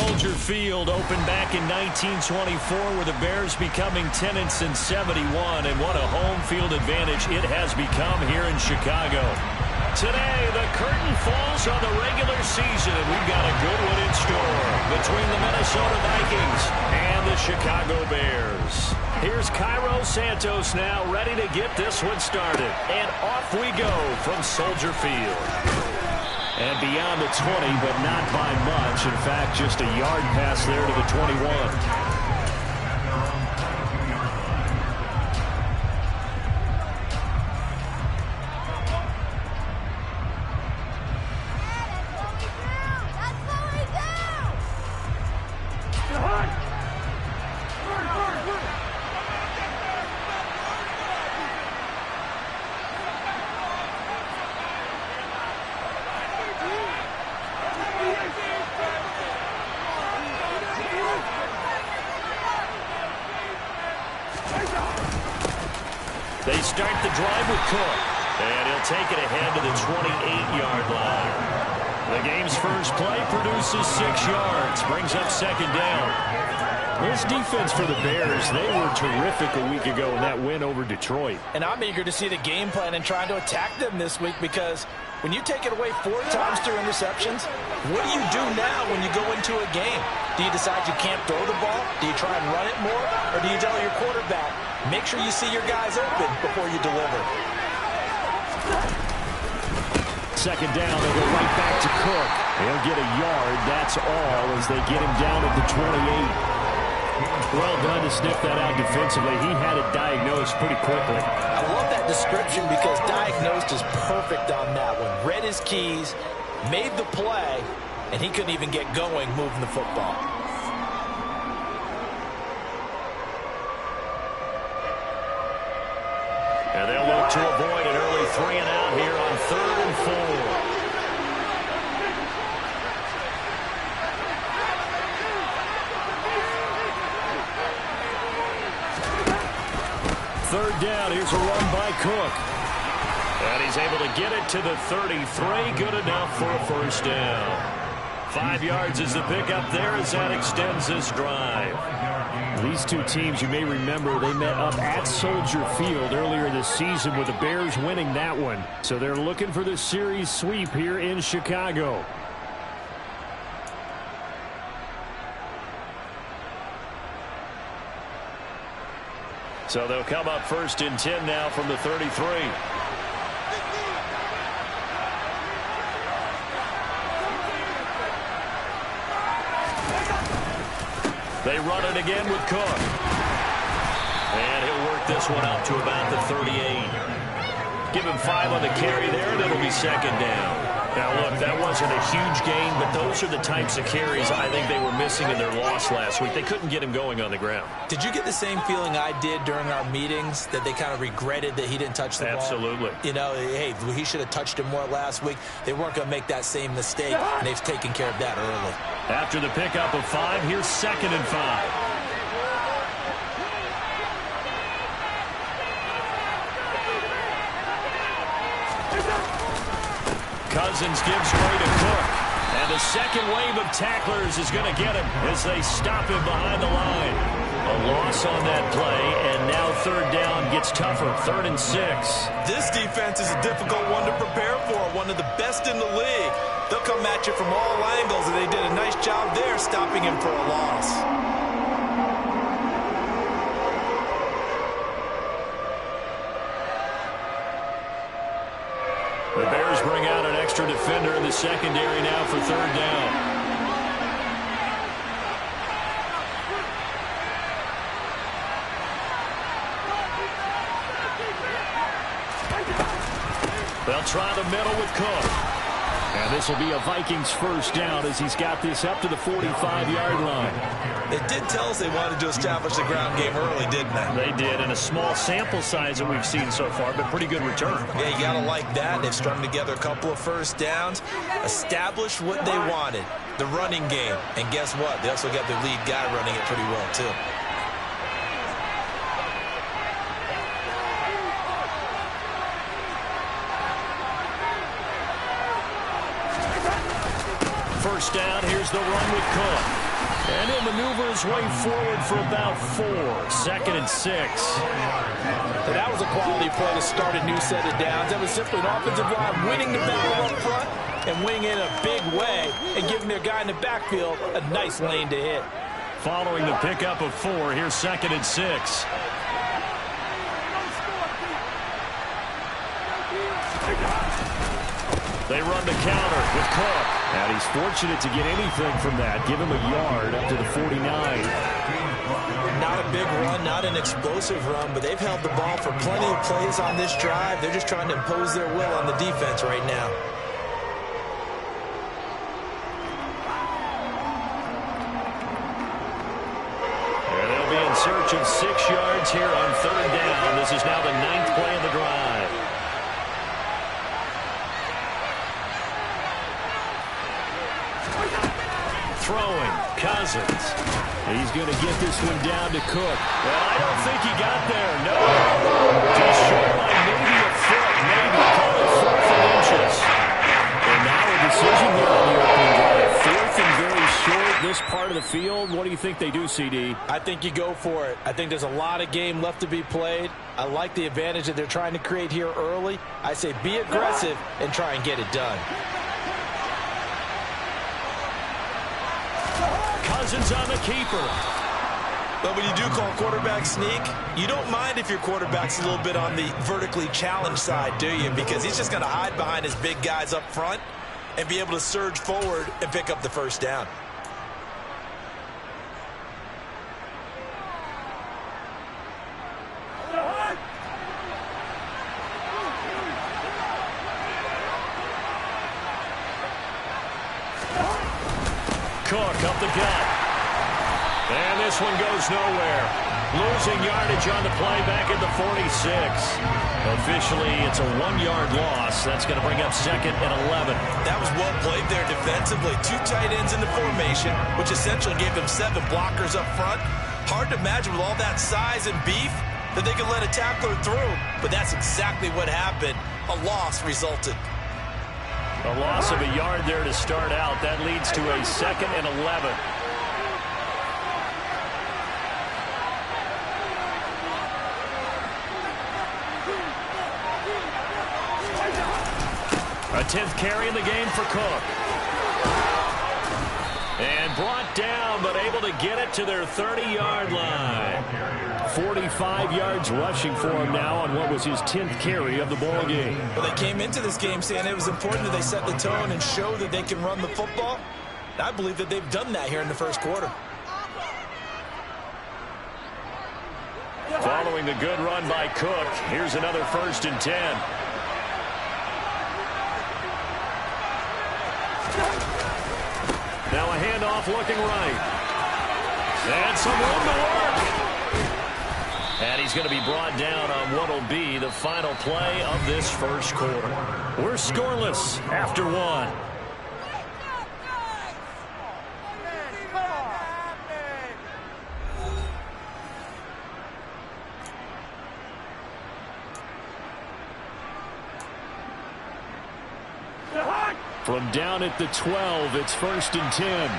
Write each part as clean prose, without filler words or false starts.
Soldier Field opened back in 1924 with the Bears becoming 10-71, and what a home field advantage it has become here in Chicago. Today, the curtain falls on the regular season, and we've got a good one in store between the Minnesota Vikings and the Chicago Bears. Here's Cairo Santos now ready to get this one started. And off we go from Soldier Field. And beyond the 20, but not by much. In fact, just a yard pass there to the 21. They start the drive with Cook, and he'll take it ahead to the 28-yard line. The game's first play produces 6 yards, brings up second down. This defense for the Bears, they were terrific a week ago in that win over Detroit. And I'm eager to see the game plan and trying to attack them this week, because when you take it away 4 times through interceptions, what do you do now when you go into a game? Do you decide you can't throw the ball? Do you try and run it more? Or do you tell your quarterback, make sure you see your guys open before you deliver? Second down, they go right back to Cook. He'll get a yard, that's all, as they get him down at the 28. Well done to sniff that out defensively. He had it diagnosed pretty quickly. I love that description because diagnosed is perfect on that one. Read his keys, made the play, and he couldn't even get going moving the football. And they'll look to avoid an early 3 and out here on 3rd and 4. Third down, here's a run by Cook. And he's able to get it to the 33, good enough for a first down. 5 yards is the pickup there as that extends this drive. These two teams, you may remember, they met up at Soldier Field earlier this season with the Bears winning that one. So they're looking for the series sweep here in Chicago. So they'll come up 1st and 10 now from the 33. They run it again with Cook. And he'll work this one out to about the 38. Give him 5 on the carry there, and it'll be second down. Now, look, that wasn't a huge gain, but those are the types of carries I think they were missing in their loss last week. They couldn't get him going on the ground. Did you get the same feeling I did during our meetings, that they kind of regretted that he didn't touch the ball? Absolutely. You know, hey, he should have touched him more last week. They weren't going to make that same mistake, and they've taken care of that early. After the pickup of 5, here's 2nd and 5. Cousins gives way to Cook. And the second wave of tacklers is going to get him as they stop him behind the line. A loss on that play, and now 3rd down gets tougher, 3rd and 6. This defense is a difficult one to prepare for, one of the best in the league. They'll come at you from all angles, and they did a nice job there stopping him for a loss. The Bears bring out an extra defender in the secondary now for 3rd down. They'll try the middle with Cook. And this will be a Vikings first down as he's got this up to the 45-yard line. They did tell us they wanted to establish the ground game early, didn't they? They did, in a small sample size that we've seen so far, but pretty good return. Yeah, you got to like that. They've strung together a couple of first downs, established what they wanted, the running game. And guess what? They also got their lead guy running it pretty well, too. First down, here's the run with Cook. And he'll maneuver his way forward for about 4. 2nd and 6. So that was a quality play to start a new set of downs. That was simply an offensive line winning the battle up front and winning it in a big way and giving their guy in the backfield a nice lane to hit. Following the pickup of 4, here's 2nd and 6. They run the counter with Cook. And he's fortunate to get anything from that. Give him a yard up to the 49. Not a big run, not an explosive run, but they've held the ball for plenty of plays on this drive. They're just trying to impose their will on the defense right now. And they'll be in search of 6 yards here on 3rd down. This is now the 9th play of the drive. Throwing, Cousins. He's going to get this one down to Cook. Well, I don't think he got there. No. Just short by maybe a foot. Maybe call it 4th and inches. And now a decision here on the opening drive. 4th and very short. This part of the field. What do you think they do, CD? I think you go for it. I think there's a lot of game left to be played. I like the advantage that they're trying to create here early. I say be aggressive and try and get it done. Cousins on the keeper. But when you do call quarterback sneak, you don't mind if your quarterback's a little bit on the vertically challenged side, do you? Because he's just going to hide behind his big guys up front and be able to surge forward and pick up the 1st down. Cook up the gut. And this one goes nowhere. Losing yardage on the play back at the 46. Officially, it's a 1-yard loss. That's going to bring up 2nd and 11. That was well played there defensively. 2 tight ends in the formation, which essentially gave them 7 blockers up front. Hard to imagine with all that size and beef that they could let a tackler through. But that's exactly what happened. A loss resulted. A loss of a yard there to start out. That leads to a 2nd and 11. A 10th carry in the game for Cook. And brought down, but able to get it to their 30-yard line. 45 yards rushing for him now on what was his 10th carry of the ball game. Well, they came into this game saying it was important that they set the tone and show that they can run the football. I believe that they've done that here in the 1st quarter. Following the good run by Cook, here's another 1st and 10. Now a handoff looking right. And some room to work. And he's going to be brought down on what will be the final play of this 1st quarter. We're scoreless after 1. From down at the 12, it's 1st and 10.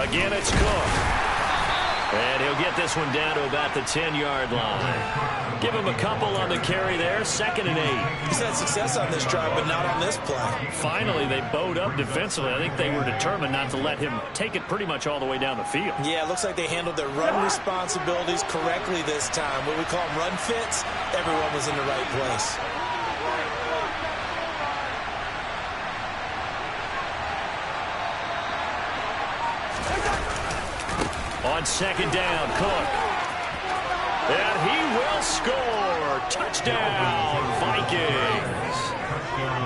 Again, it's Cook. And he'll get this one down to about the 10-yard line. Give him a couple on the carry there. 2nd and 8. He's had success on this drive, but not on this play. Finally, they bowed up defensively. I think they were determined not to let him take it pretty much all the way down the field. Yeah, it looks like they handled their run responsibilities correctly this time. What we call them run fits, everyone was in the right place. On 2nd down, Cook. And he will score. Touchdown, Vikings.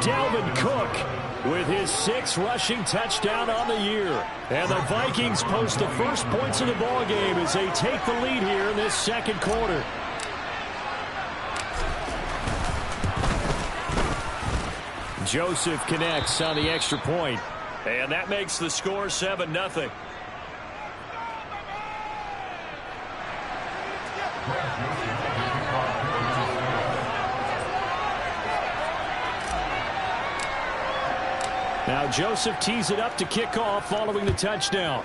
Dalvin Cook with his 6th rushing touchdown on the year. And the Vikings post the first points of the ball game as they take the lead here in this 2nd quarter. Joseph connects on the extra point. And that makes the score 7-0. Now Joseph tees it up to kick off following the touchdown.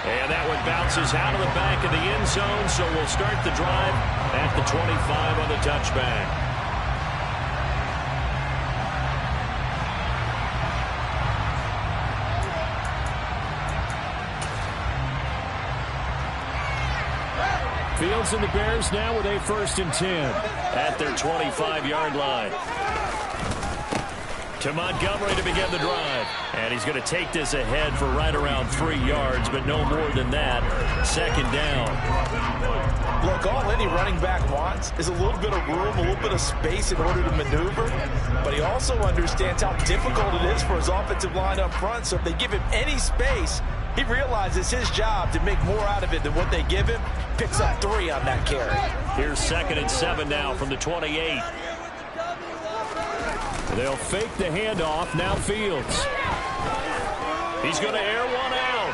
And that one bounces out of the back of the end zone, so we'll start the drive at the 25 on the touchback. Fields and the Bears now with a 1st and 10 at their 25-yard line. To Montgomery to begin the drive. And he's going to take this ahead for right around 3 yards, but no more than that. 2nd down. Look, all any running back wants is a little bit of room, a little bit of space in order to maneuver. But he also understands how difficult it is for his offensive line up front. So if they give him any space, he realizes his job to make more out of it than what they give him. Picks up 3 on that carry. Here's 2nd and 7 now from the 28. They'll fake the handoff. Now Fields. He's going to air one out.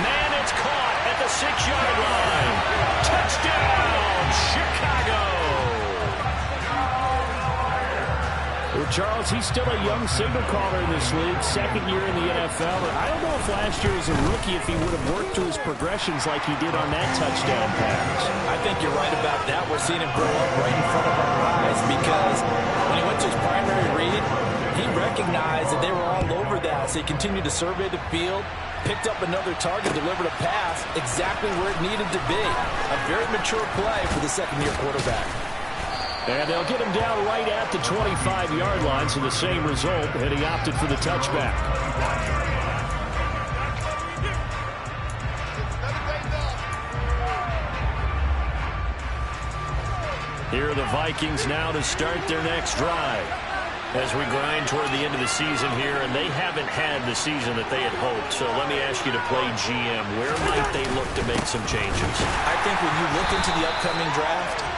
Man, it's caught at the 6-yard line. Touchdown, Chicago. Well, Charles, he's still a young signal caller in this league, 2nd year in the NFL. I don't know if last year as a rookie if he would have worked through his progressions like he did on that touchdown pass. I think you're right about that. We're seeing him grow up right in front of our eyes because when he went to his primary read, he recognized that they were all over that, so he continued to survey the field, picked up another target, delivered a pass exactly where it needed to be. A very mature play for the 2nd-year quarterback. And they'll get him down right at the 25-yard line, so the same result, and he opted for the touchback. Here are the Vikings now to start their next drive. As we grind toward the end of the season here, and they haven't had the season that they had hoped. So let me ask you to play GM. Where might they look to make some changes? I think when you look into the upcoming draft,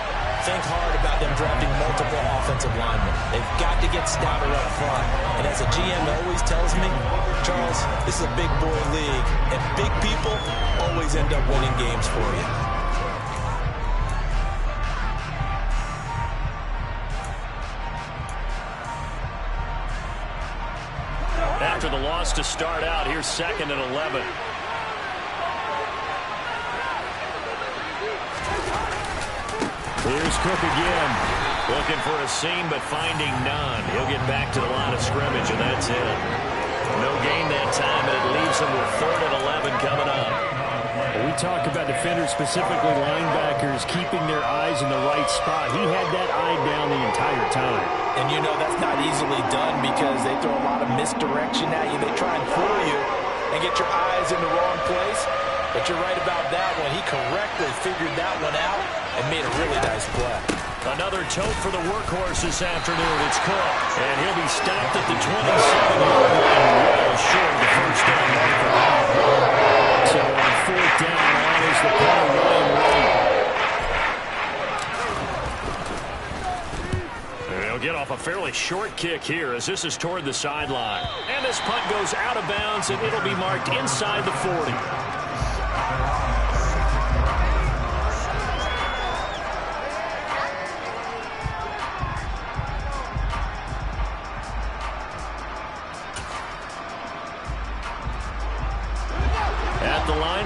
think hard about them drafting multiple offensive linemen. They've got to get stouter up front. And as a GM always tells me, Charles, this is a big boy league, and big people always end up winning games for you. After the loss to start out, here's 2nd and 11. Here's Cook again. Looking for a seam, but finding none. He'll get back to the line of scrimmage, and that's it. No gain that time, and it leaves him with 3rd and 11 coming up. We talk about defenders, specifically linebackers, keeping their eyes in the right spot. He had that eye down the entire time. And you know that's not easily done because they throw a lot of misdirection at you. They try and fool you and get your eyes in the wrong place. But you're right about that one. He correctly figured that one out and made a really nice play. Another tote for the workhorse this afternoon. It's Cook. And he'll be stopped at the 27-yard line, well short of the 1st down marker. So on 4th down, on is the punter, Ryan White. They'll get off a fairly short kick here as this is toward the sideline. And this punt goes out of bounds, and it'll be marked inside the 40.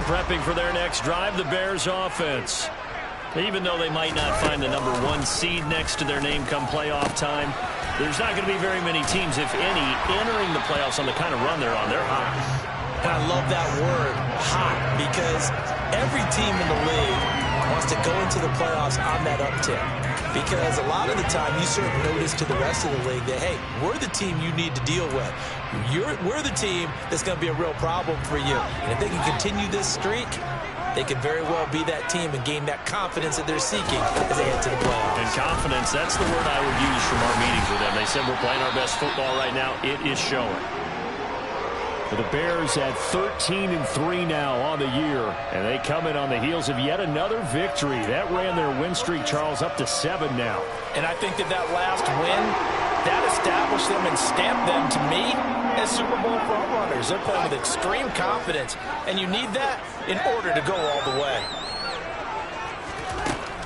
Prepping for their next drive, the Bears offense. Even though they might not find the number 1 seed next to their name come playoff time, there's not going to be very many teams, if any, entering the playoffs on the kind of run they're on. They're hot. And I love that word, hot, because every team in the league wants to go into the playoffs on that uptick. Because a lot of the time you serve notice to the rest of the league that, hey, we're the team you need to deal with. We're the team that's going to be a real problem for you. And if they can continue this streak, they could very well be that team and gain that confidence that they're seeking as they head to the playoffs. And confidence, that's the word I would use from our meetings with them. They said we're playing our best football right now. It is showing. The Bears at 13-3 now on the year, and they come in on the heels of yet another victory. That ran their win streak, Charles, up to 7 now. And I think that last win, that established them and stamped them, to me, as Super Bowl frontrunners. They're playing with extreme confidence, and you need that in order to go all the way.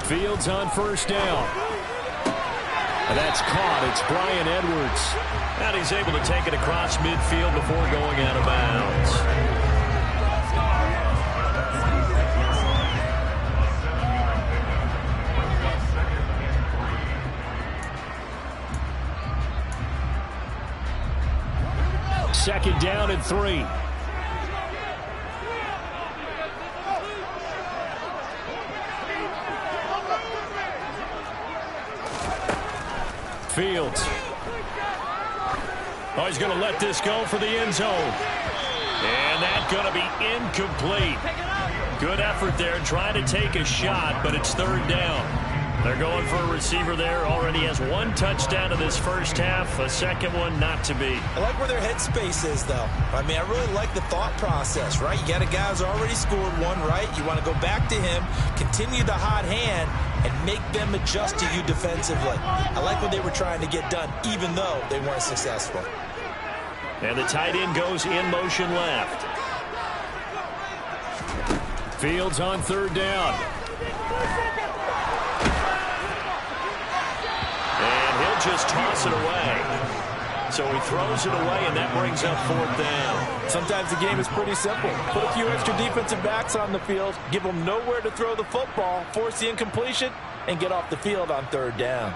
Fields on first down. And that's caught. It's Bryan Edwards. And he's able to take it across midfield before going out of bounds. Second down and 3. Fields. Oh, he's going to let this go for the end zone. And that's going to be incomplete. Good effort there trying to take a shot, but it's third down. They're going for a receiver there. Already has 1 touchdown in this first half. A second one not to be. I like where their headspace is, though. I mean, I really like the thought process, right? You got a guy who's already scored 1, right? You want to go back to him, continue the hot hand, and make them adjust to you defensively. I like what they were trying to get done, even though they weren't successful. And the tight end goes in motion left. Fields on third down. Just toss it away. So he throws it away, and that brings up fourth down. Sometimes the game is pretty simple. Put a few extra defensive backs on the field, give them nowhere to throw the football, force the incompletion, and get off the field on third down.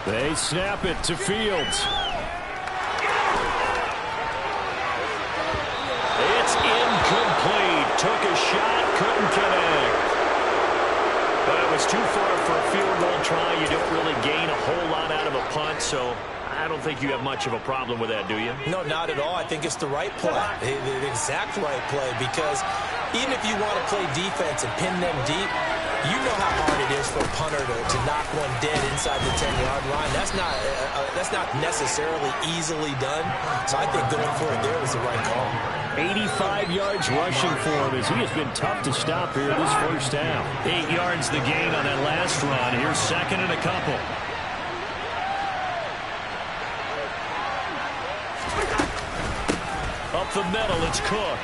They snap it to Fields. It's incomplete. Took a shot, couldn't connect. But it was too far for a field goal try. You don't really gain a whole lot out of a punt, so I don't think you have much of a problem with that, do you? No, not at all. I think it's the right play, the exact right play, because even if you want to play defense and pin them deep, you know how hard it is for a punter to knock one dead inside the 10-yard line. That's not necessarily easily done. So I think going for it there was the right call. 85 yards rushing for him as he has been tough to stop here this first half. 8 yards the gain on that last run. Here's second and a couple. Up the middle, it's Cook.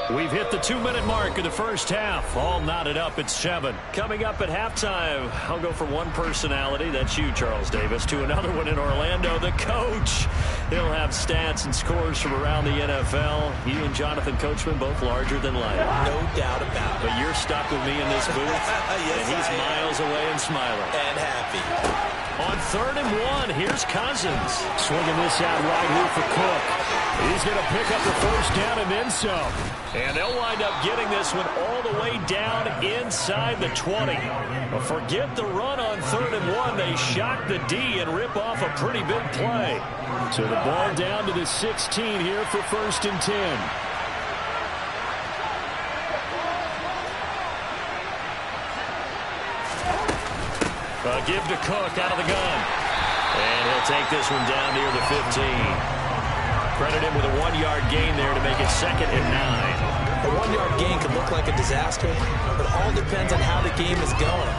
We've hit the 2-minute mark of the first half. All knotted up at 7. Coming up at halftime, I'll go from one personality, that's you, Charles Davis, to another one in Orlando, the coach. He'll have stats and scores from around the NFL. You and Jonathan Coachman both larger than life. No doubt about it. But you're stuck with me in this booth, yes, and he's miles away and smiling. And happy. On 3rd and 1, here's Cousins. Swinging this out right here for Cook. He's going to pick up the first down and then some. And they'll wind up getting this one all the way down inside the 20. But forget the run on 3rd and 1. They shock the D and rip off a pretty big play. So the ball down to the 16 here for 1st and 10. Give to Cook out of the gun. And he'll take this one down near the 15. Credit him with a 1-yard gain there to make it 2nd and 9. A 1-yard gain could look like a disaster, but it all depends on how the game is going.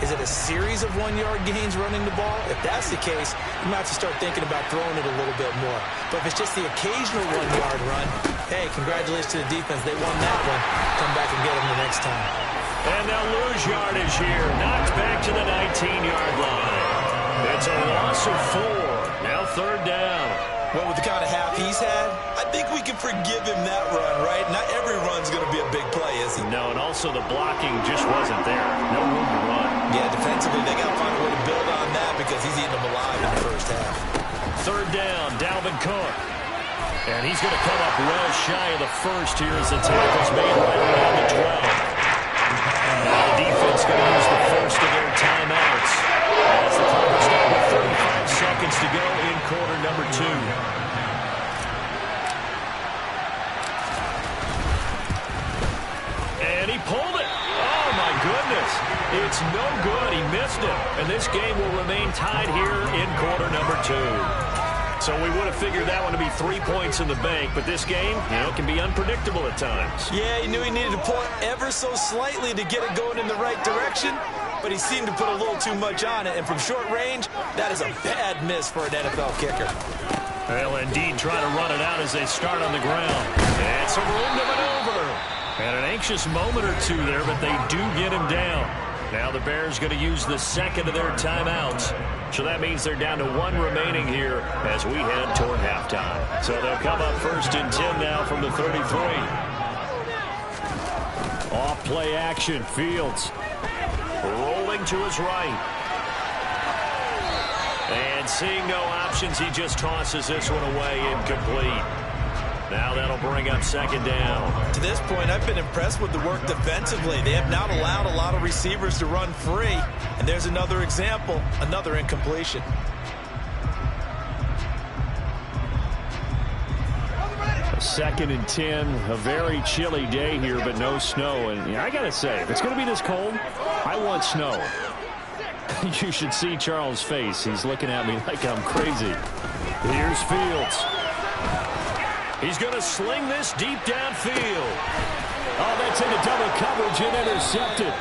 Is it a series of 1-yard gains running the ball? If that's the case, you might have to start thinking about throwing it a little bit more. But if it's just the occasional 1-yard run, hey, congratulations to the defense. They won that one. Come back and get them the next time. And they'll lose yardage here. Knocked back to the 19-yard line. It's a loss of 4. Now 3rd down. Well, with the kind of half he's had, I think we can forgive him that run, right? Not every run's going to be a big play, is it? No, and also the blocking just wasn't there. No room to run. Yeah, defensively, they got to find a way to build on that because he's eating them alive in the first half. 3rd down, Dalvin Cook. And he's going to come up well shy of the first here as the tackle's made right around the 12. Now the defense going to use the first of their timeouts. As the clock is down with 35 seconds to go in quarter number 2. And he pulled it. Oh, my goodness. It's no good. He missed it. And this game will remain tied here in quarter number 2. So we would have figured that one to be 3 points in the bank, but this game, can be unpredictable at times. Yeah, he knew he needed to pull it ever so slightly to get it going in the right direction, but he seemed to put a little too much on it, and from short range, that is a bad miss for an NFL kicker. They'll indeed try to run it out as they start on the ground. And some room to maneuver. And an anxious moment or two there, but they do get him down. Now the Bears going to use the second of their timeouts. So that means they're down to 1 remaining here as we head toward halftime. So they'll come up 1st and 10 now from the 33. Off play action. Fields rolling to his right. And seeing no options, he just tosses this one away, incomplete. Now that'll bring up 2nd down. To this point, I've been impressed with the work defensively. They have not allowed a lot of receivers to run free. And there's another example, another incompletion. A 2nd and 10, a very chilly day here, but no snow. And I got to say, if it's going to be this cold, I want snow. You should see Charles' face. He's looking at me like I'm crazy. Here's Fields. He's going to sling this deep downfield. Oh, that's into double coverage and intercepted.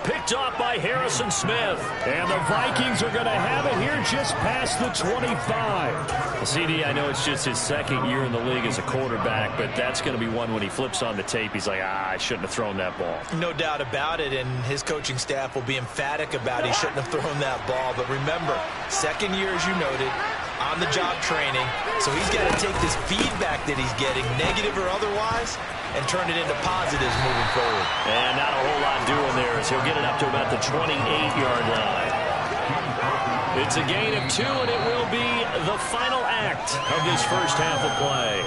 Picked off by Harrison Smith. And the Vikings are going to have it here just past the 25. CD, I know it's just his 2nd year in the league as a quarterback, but that's going to be one when he flips on the tape. He's like, I shouldn't have thrown that ball. No doubt about it, and his coaching staff will be emphatic about he shouldn't have thrown that ball. But remember, 2nd year, as you noted, on-the-job training. So he's got to take this feedback that he's getting, negative or otherwise, and turn it into positives moving forward. And not a whole lot doing there as he'll get it up to about the 28-yard line. It's a gain of 2, and it will be the final act of this first half of play.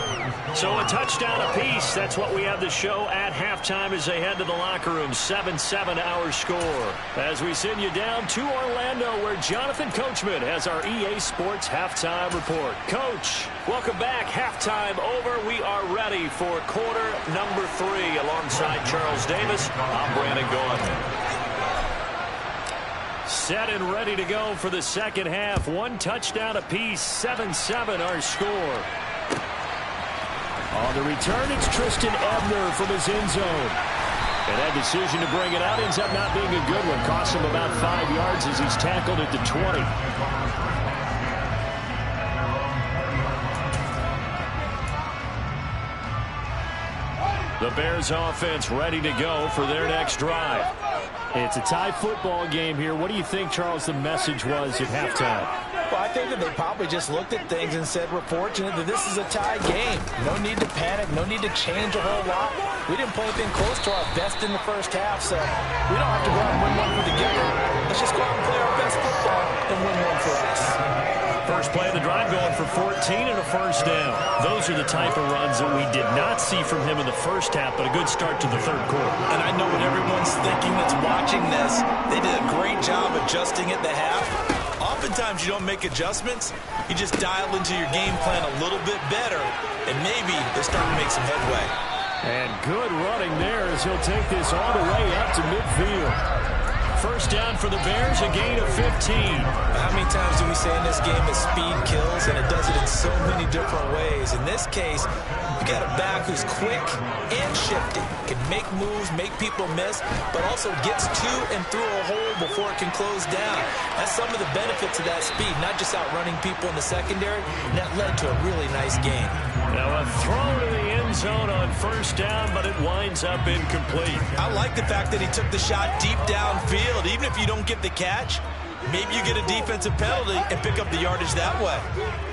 So a touchdown apiece. That's what we have to show at halftime as they head to the locker room. 7-7 our score. As we send you down to Orlando, where Jonathan Coachman has our EA Sports halftime report. Coach, welcome back. Halftime over. We are ready for quarter number 3. Alongside Charles Davis, I'm Brandon Gaudin. Set and ready to go for the 2nd half. 1 touchdown apiece. 7-7 our score. On the return, it's Tristan Ebner from his end zone. And that decision to bring it out ends up not being a good one. Costs him about 5 yards as he's tackled at the 20. The Bears offense ready to go for their next drive. It's a tie football game here. What do you think, Charles, the message was at halftime? Well, I think that they probably just looked at things and said, we're fortunate that this is a tie game. No need to panic. No need to change a whole lot. We didn't play anything close to our best in the first half, so we don't have to go out and win one for the giver. Let's just go out and play our best football and win one for us. First play of the drive going for 14 and a first down. Those are the type of runs that we did not see from him in the first half, but a good start to the 3rd quarter. And I know what everyone's thinking that's watching this. They did a great job adjusting at the half. Oftentimes you don't make adjustments. You just dial into your game plan a little bit better, and maybe they're starting to make some headway. And good running there as he'll take this all the way up to midfield. First down for the Bears, a gain of 15. How many times do we say in this game that speed kills, and it does it in so many different ways? In this case, you got a back who's quick and shifty, can make moves, make people miss, but also gets to and through a hole before it can close down. That's some of the benefits of that speed, not just outrunning people in the secondary, and that led to a really nice game. Now a throw to the end zone on first down, but it winds up incomplete. I like the fact that he took the shot deep downfield. Even if you don't get the catch, maybe you get a defensive penalty and pick up the yardage that way.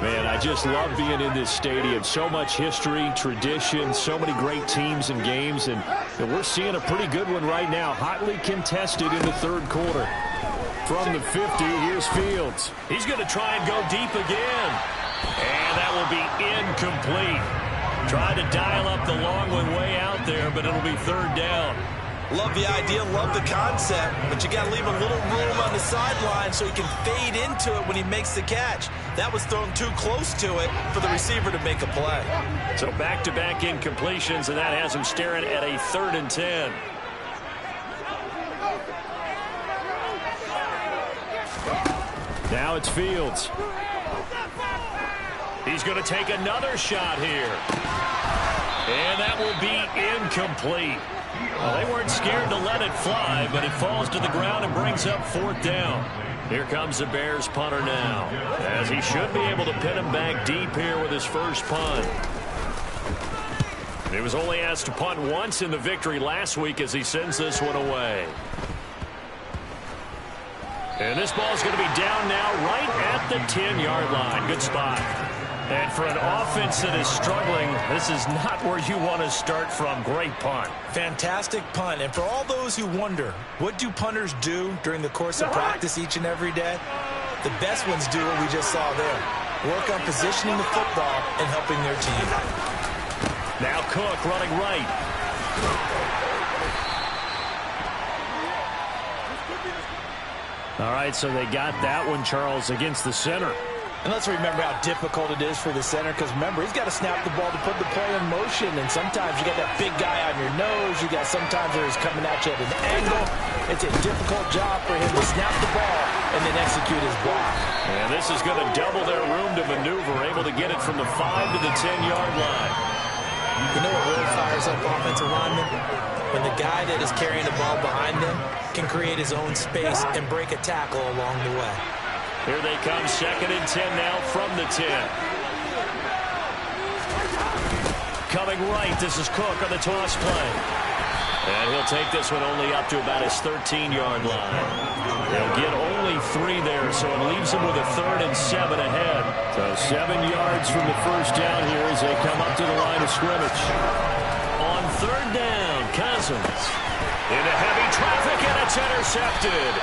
Man, I just love being in this stadium. So much history, tradition, so many great teams and games, and we're seeing a pretty good one right now. Hotly contested in the 3rd quarter. From the 50, here's Fields. He's going to try and go deep again. And that will be incomplete. Tried to dial up the long one way out there, but it'll be 3rd down. Love the idea, love the concept, but you got to leave a little room on the sideline so he can fade into it when he makes the catch. That was thrown too close to it for the receiver to make a play. So back-to-back incompletions, and that has him staring at a 3rd and 10. Now it's Fields. He's going to take another shot here. And that will be incomplete. Well, they weren't scared to let it fly, but it falls to the ground and brings up 4th down. Here comes the Bears punter now, as he should be able to pin him back deep here with his first punt. He was only asked to punt once in the victory last week as he sends this one away. And this ball is going to be down now right at the 10-yard line. Good spot. And for an offense that is struggling, this is not where you want to start from. Great punt. Fantastic punt. And for all those who wonder, what do punters do during the course of practice each and every day? The best ones do what we just saw there. Work on positioning the football and helping their team. Now Cook running right. All right, so they got that one, Charles, against the center. And let's remember how difficult it is for the center, because remember, he's got to snap the ball to put the play in motion, and sometimes you got that big guy on your nose. You got sometimes where he's coming at you at an angle. It's a difficult job for him to snap the ball and then execute his block. And this is going to double their room to maneuver, able to get it from the 5 to the 10-yard line. You know what really fires up offensive linemen? When the guy that is carrying the ball behind them can create his own space and break a tackle along the way. Here they come, 2nd and 10 now from the 10. Coming right, this is Cook on the toss play. And he'll take this one only up to about his 13-yard line. He'll get only 3 there, so it leaves him with a 3rd and 7 ahead. So 7 yards from the first down here as they come up to the line of scrimmage. On 3rd down, Cousins. Into heavy traffic, and it's intercepted.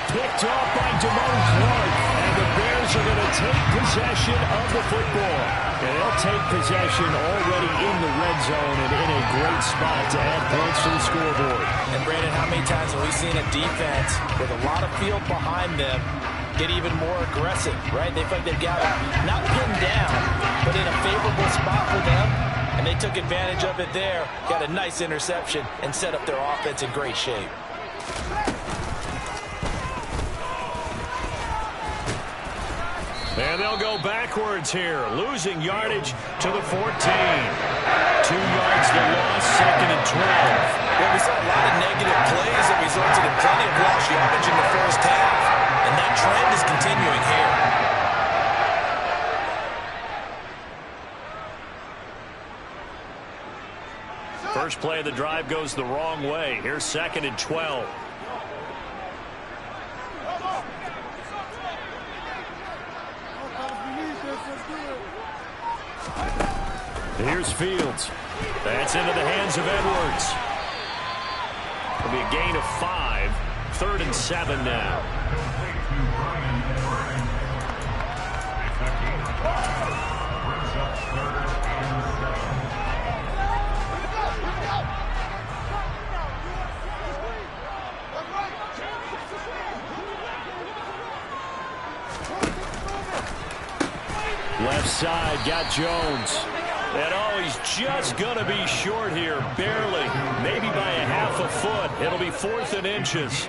Picked off by Damone Clark, and the Bears are going to take possession of the football. And they'll take possession already in the red zone and in a great spot to add points to the scoreboard. And Brandon, how many times have we seen a defense with a lot of field behind them get even more aggressive, right? They feel like they've got it not pinned down, but in a favorable spot for them. And they took advantage of it there, got a nice interception, and set up their offense in great shape. And they'll go backwards here, losing yardage to the 14. 2 yards the loss, 2nd and 12. Well, we saw a lot of negative plays that resulted in plenty of lost yardage in the first half, and that trend is continuing here. First play of the drive goes the wrong way. Here's 2nd and 12. Here's Fields. That's into the hands of Edwards. It'll be a gain of 5. 3rd and 7 now. Left side, got Jones. And oh, he's just going to be short here, barely, maybe by a half a foot. It'll be 4th and inches.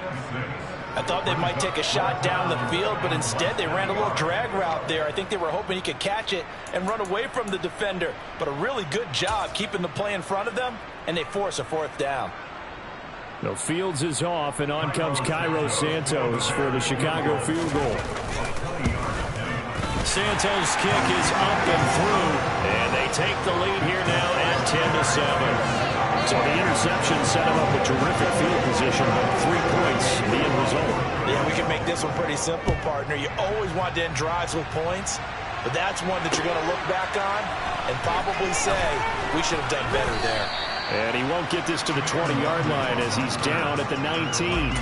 I thought they might take a shot down the field, but instead they ran a little drag route there. I think they were hoping he could catch it and run away from the defender. But a really good job keeping the play in front of them, and they force a 4th down. No, Fields is off, and on comes Cairo Santos for the Chicago field goal. Santos' kick is up and through, and they take the lead here now at 10-7. So the interception set him up with terrific field position, but 3 points the end result. Yeah, we can make this one pretty simple, partner. You always want to end drives with points, but that's one that you're going to look back on and probably say, we should have done better there. And he won't get this to the 20-yard line as he's down at the 19.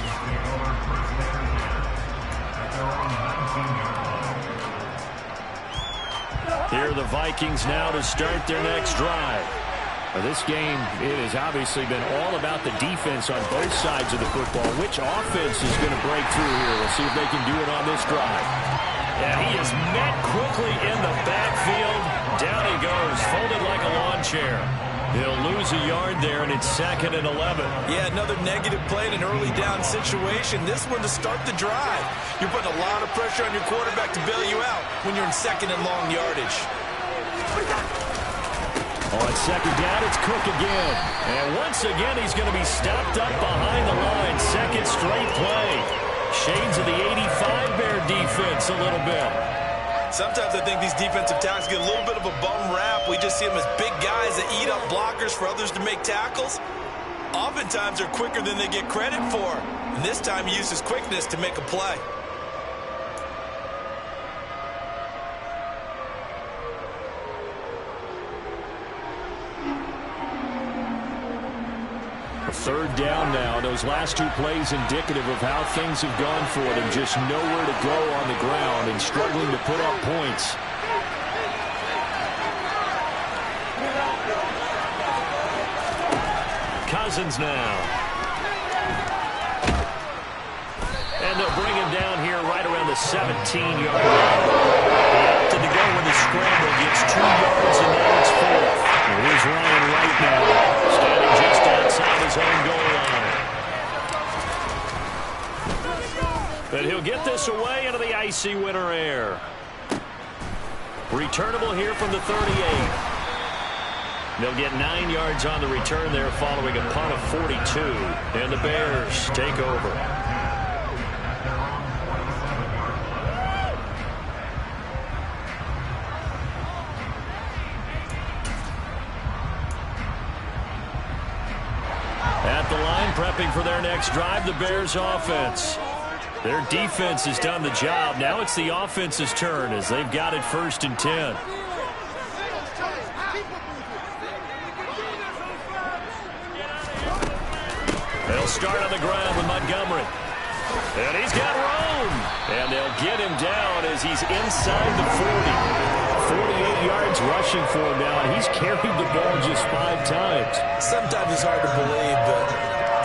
Here are the Vikings now to start their next drive. This game, it has obviously been all about the defense on both sides of the football. Which offense is going to break through here? We'll see if they can do it on this drive. And he is met quickly in the backfield. Down he goes, folded like a lawn chair. He'll lose a yard there, and it's 2nd and 11. Yeah, another negative play in an early down situation. This one to start the drive. You're putting a lot of pressure on your quarterback to bail you out when you're in 2nd and long yardage. On 2nd down, it's Cook again. And once again, he's going to be stopped up behind the line. 2nd straight play. Shades of the 85 Bear defense a little bit. Sometimes I think these defensive tackles get a little bit of a bum rap. We just see them as big guys that eat up blockers for others to make tackles. Oftentimes they're quicker than they get credit for. And this time he uses quickness to make a play. Third down now. Those last 2 plays indicative of how things have gone for them. Just nowhere to go on the ground and struggling to put up points. Cousins now. And they'll bring him down here right around the 17-yard line. He opted to go with the scramble. Gets 2 yards, and now it's 4th. And here's Ryan right now, standing just outside his own goal line. But he'll get this away into the icy winter air. Returnable here from the 38. They'll get 9 yards on the return there following a punt of 42. And the Bears take over. At the line, prepping for their next drive, the Bears offense. Their defense has done the job. Now it's the offense's turn as they've got it 1st and 10. They'll start on the ground with Montgomery. And he's got room. And they'll get him down as he's inside the 40. 48 yards rushing for him now. And he's carried the ball just 5 times. Sometimes it's hard to believe, but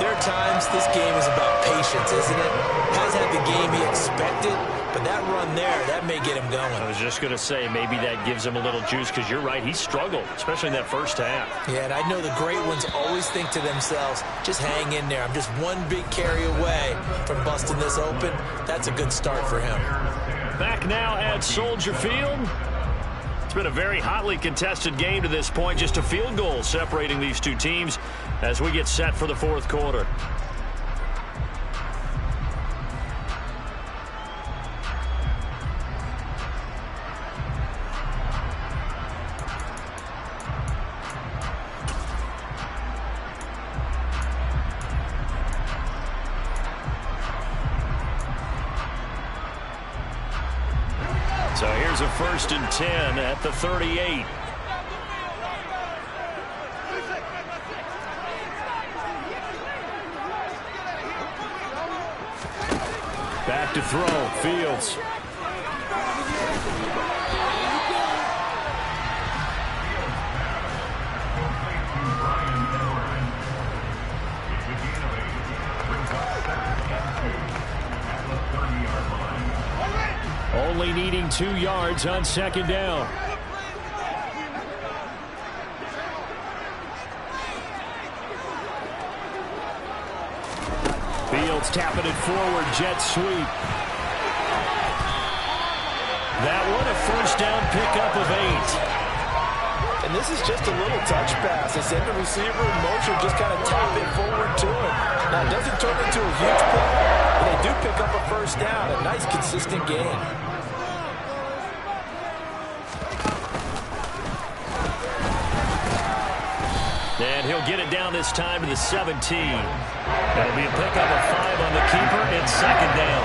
there are times this game is about patience, isn't it? Hasn't had the game he expected, but that run there, that may get him going. I was just going to say, maybe that gives him a little juice because you're right, he struggled, especially in that first half. Yeah, and I know the great ones always think to themselves, just hang in there. I'm just one big carry away from busting this open. That's a good start for him. Back now at Soldier Field. It's been a very hotly contested game to this point. Just a field goal separating these two teams as we get set for the 4th quarter. So here's a 1st and 10 at the 38. Back to throw, Fields. Only needing 2 yards on 2nd down. Fields tapping it forward, jet sweep. That one a 1st down pickup of 8. And this is just a little touch pass. They send the receiver in motion, just kind of tap it forward to him. Now, it doesn't turn into a huge play, but they do pick up a 1st down. A nice, consistent game. And he'll get it down this time to the 17. That'll be a pickup of 5 on the keeper and 2nd down.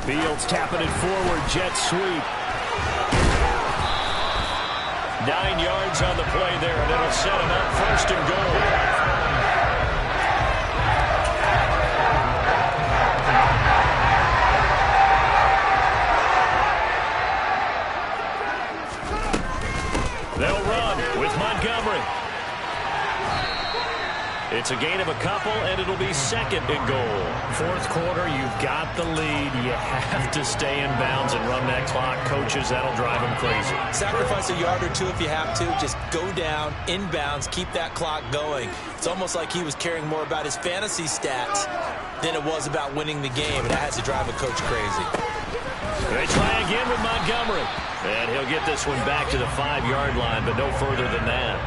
Fields tapping it forward, jet sweep. 9 yards on the play there, and it'll set him up 1st and goal. They'll run with Montgomery. It's It's a gain of a couple, and it'll be second and goal. Fourth quarter, you've got the lead. You have to stay in bounds and run that clock. Coaches, that'll drive them crazy. Sacrifice a yard or two if you have to. Just go down, inbounds, keep that clock going. It's almost like he was caring more about his fantasy stats than it was about winning the game, and that has to drive a coach crazy. They try again with Montgomery. And he'll get this one back to the 5-yard line, but no further than that.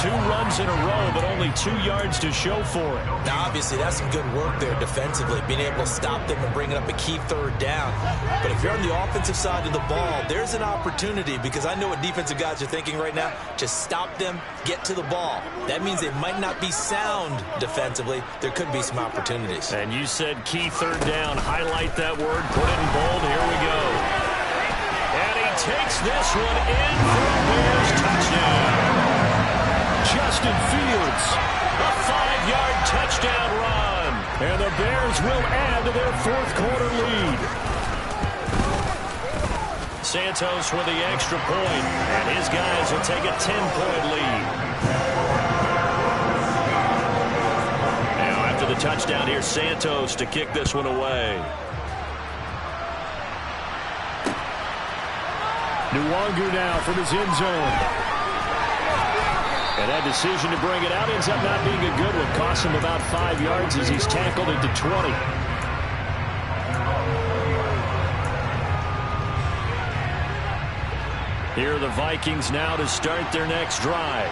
2 runs in a row, but only 2 yards to show for it. Now, obviously, that's some good work there defensively, being able to stop them and bringing up a key third down. But if you're on the offensive side of the ball, there's an opportunity, because I know what defensive guys are thinking right now. Just stop them, get to the ball. That means they might not be sound defensively. There could be some opportunities. And you said key third down. Highlight that word, put it in bold. Here we go. And he takes this one in for a Bears touchdown. Justin Fields, a 5-yard touchdown run. And the Bears will add to their fourth quarter lead. Santos with the extra point, and his guys will take a 10-point lead. Now after the touchdown, here's Santos to kick this one away. Nwangu now from his end zone. And that decision to bring it out ends up not being a good one. Costs him about 5 yards as he's tackled at the 20. Here are the Vikings now to start their next drive.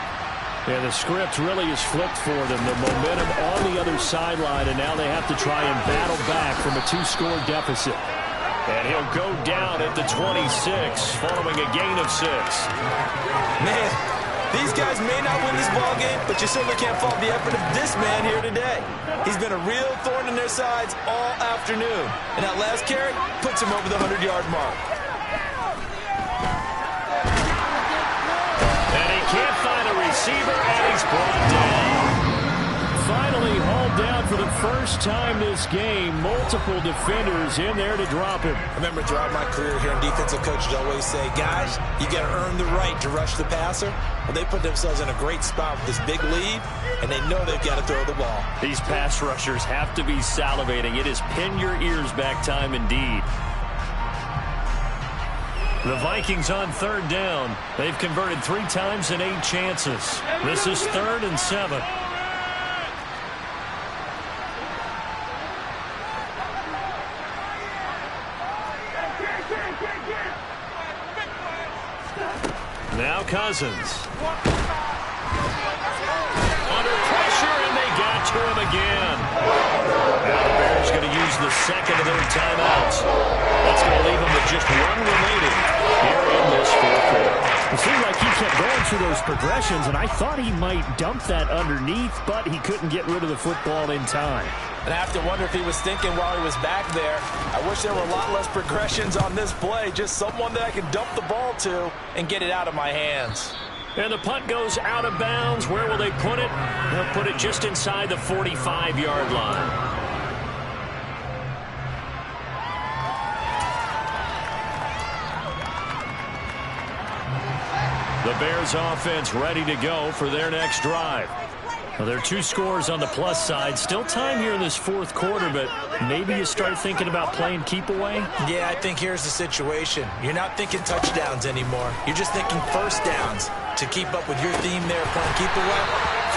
And the script really is flipped for them. The momentum on the other sideline, and now they have to try and battle back from a 2-score deficit. And he'll go down at the 26, following a gain of 6. Man, these guys may not win this ball game, but you certainly can't fault the effort of this man here today. He's been a real thorn in their sides all afternoon. And that last carry puts him over the 100-yard mark. And he can't find a receiver, and he's brought down. Finally hauled down for the first time this game. Multiple defenders in there to drop him. I remember throughout my career here in defensive coaches always say, guys, you got to earn the right to rush the passer. Well, they put themselves in a great spot with this big lead, and they know they've got to throw the ball. These pass rushers have to be salivating. It is pin your ears back time indeed. The Vikings on third down. They've converted 3 times in 8 chances. This is 3rd and 7. Now Cousins. Under pressure, and they got to him again. Now the Bears going to use the second of their timeouts. That's going to leave them with just 1 remaining here in this fourth quarter. It seemed like he kept going through those progressions, and I thought he might dump that underneath, but he couldn't get rid of the football in time. And I have to wonder if he was thinking while he was back there, I wish there were a lot less progressions on this play, just someone that I could dump the ball to and get it out of my hands. And the punt goes out of bounds. Where will they put it? They'll put it just inside the 45-yard line. The Bears offense ready to go for their next drive. Well, there are 2 scores on the plus side. Still time here in this fourth quarter, but maybe you start thinking about playing keep away? Yeah, I think here's the situation. You're not thinking touchdowns anymore. You're just thinking first downs. To keep up with your theme there, playing keep away,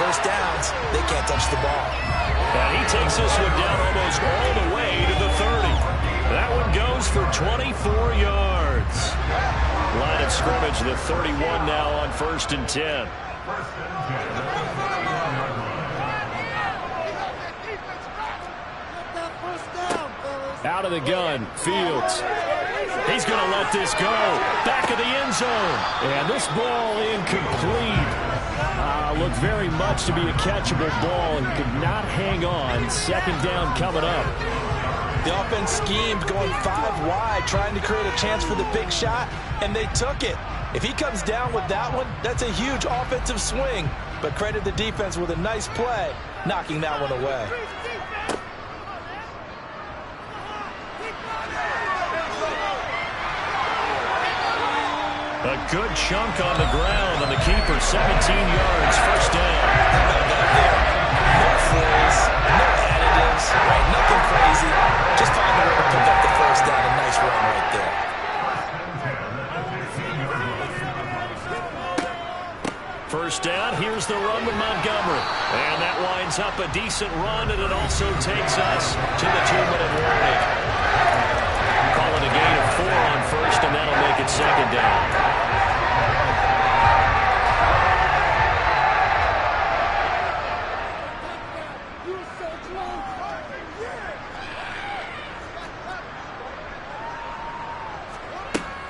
first downs, they can't touch the ball. And he takes this one down almost all the way to the 30. That one goes for 24 yards. Line of scrimmage, the 31 now on 1st and 10. Out of the gun, Fields. He's going to let this go. Back of the end zone. And this ball incomplete. Looked very much to be a catchable ball and could not hang on. Second down coming up. The offense schemed going 5 wide, trying to create a chance for the big shot, and they took it. If he comes down with that one, that's a huge offensive swing. But credit the defense with a nice play, knocking that one away. A good chunk on the ground, and the keeper 17 yards, first down. No up a decent run, and it also takes us to the 2-minute warning. Calling a gain of 4 on first, and that'll make it second down.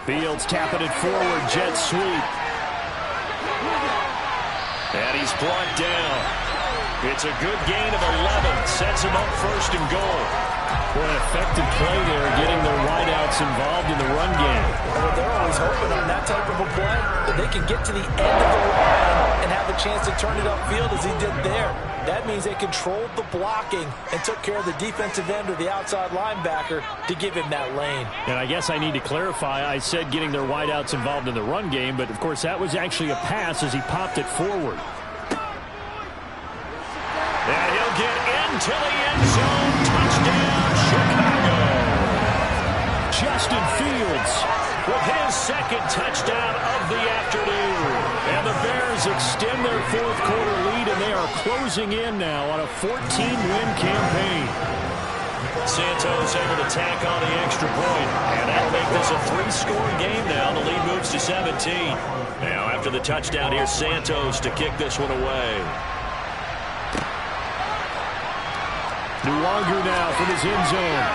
Fields tapping it forward, jet sweep. And he's brought down. It's a good gain of 11. Sets him up first and goal. What an effective play there, getting their wideouts involved in the run game. Well, they're always hoping on that type of a play that they can get to the end of the line and have a chance to turn it upfield as he did there. That means they controlled the blocking and took care of the defensive end or the outside linebacker to give him that lane. And I guess I need to clarify, I said getting their wideouts involved in the run game, but of course that was actually a pass as he popped it forward. And he'll get into the end zone. Touchdown, Chicago. Justin Fields with his second touchdown of the afternoon. And the Bears extend their fourth quarter lead, and they are closing in now on a 14-win campaign. Santos able to tack on the extra point, and that'll make this a 3-score game now. The lead moves to 17. Now after the touchdown, here's Santos to kick this one away. Nuwanger now from his end zone.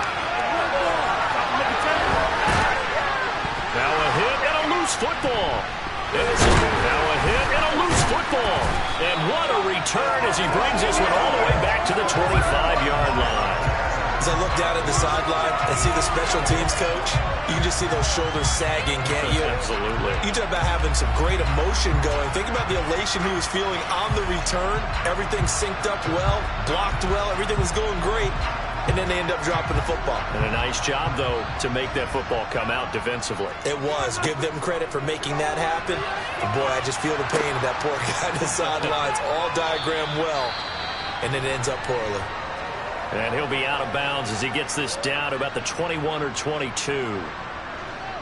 Now a hit and a loose football. Now a hit and a loose football. And what a return as he brings this one all the way back to the 25-yard line. As I look down at the sideline and see the special teams coach, you can just see those shoulders sagging, can't you? Absolutely. You talk about having some great emotion going. Think about the elation he was feeling on the return. Everything synced up well, blocked well, everything was going great. And then they end up dropping the football. And a nice job, though, to make that football come out defensively. It was. Give them credit for making that happen. But boy, I just feel the pain of that poor guy on the sidelines. All diagrammed well. And it ends up poorly. And he'll be out of bounds as he gets this down to about the 21 or 22.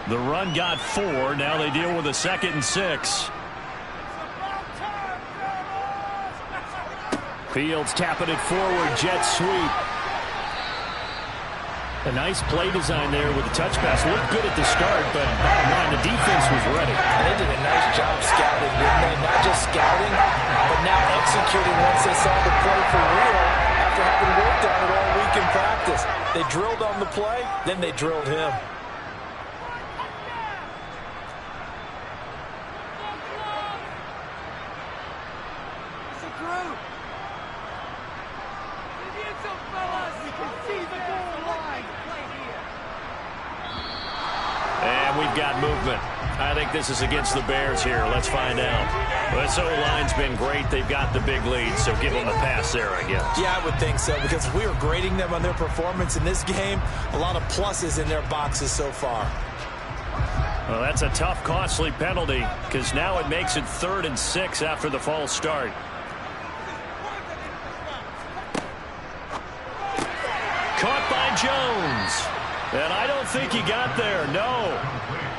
The run got 4. Now they deal with a 2nd and 6. Fields tapping it forward, jet sweep. A nice play design there with the touch pass. Looked good at the start, but bottom line, the defense was ready. And they did a nice job scouting, didn't they? Not just scouting, but now executing once they saw the play for real after having worked on it all week in practice. They drilled on the play, then they drilled him. And we've got movement. I think this is against the Bears here. Let's find out. This O-line's been great. They've got the big lead, so give them a pass there, I guess. Yeah, I would think so, because if we were grading them on their performance in this game, a lot of pluses in their boxes so far. Well, that's a tough, costly penalty, because now it makes it 3rd and 6 after the false start. Caught by Jones. And I don't think he got there, no.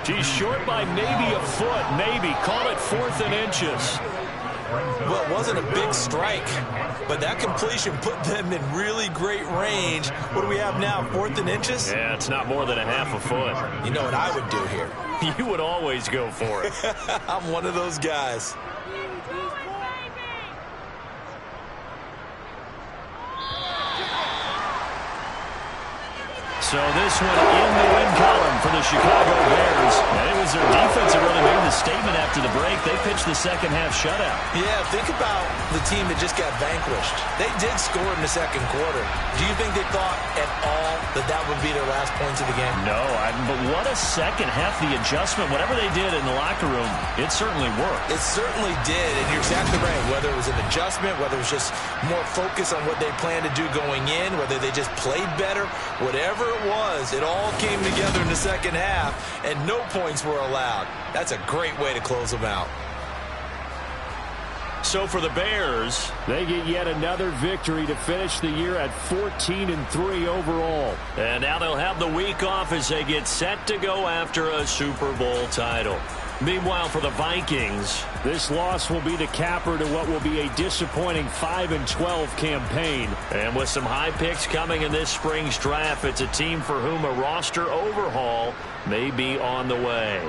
He's short by maybe a foot, maybe. Call it 4th and inches. Well, it wasn't a big strike, but that completion put them in really great range. What do we have now, 4th and inches? Yeah, it's not more than a half a foot. You know what I would do here? You would always go for it. I'm one of those guys. So this one in the win column for the Chicago Bears. And it was their defense that really made the statement after the break. They pitched the second half shutout. Yeah, think about the team that just got vanquished. They did score in the second quarter. Do you think they thought at all that that would be their last points of the game? No, but what a second half. The adjustment, whatever they did in the locker room, it certainly worked. It certainly did, and you're exactly right. Whether it was an adjustment, whether it was just more focus on what they planned to do going in, whether they just played better, whatever it was, it all came together in the second half, and no points were allowed. That's a great way to close them out. So for the Bears, they get yet another victory to finish the year at 14-3 overall. And now they'll have the week off as they get set to go after a Super Bowl title. Meanwhile, for the Vikings, this loss will be the capper to what will be a disappointing 5-12 campaign. And with some high picks coming in this spring's draft, it's a team for whom a roster overhaul may be on the way.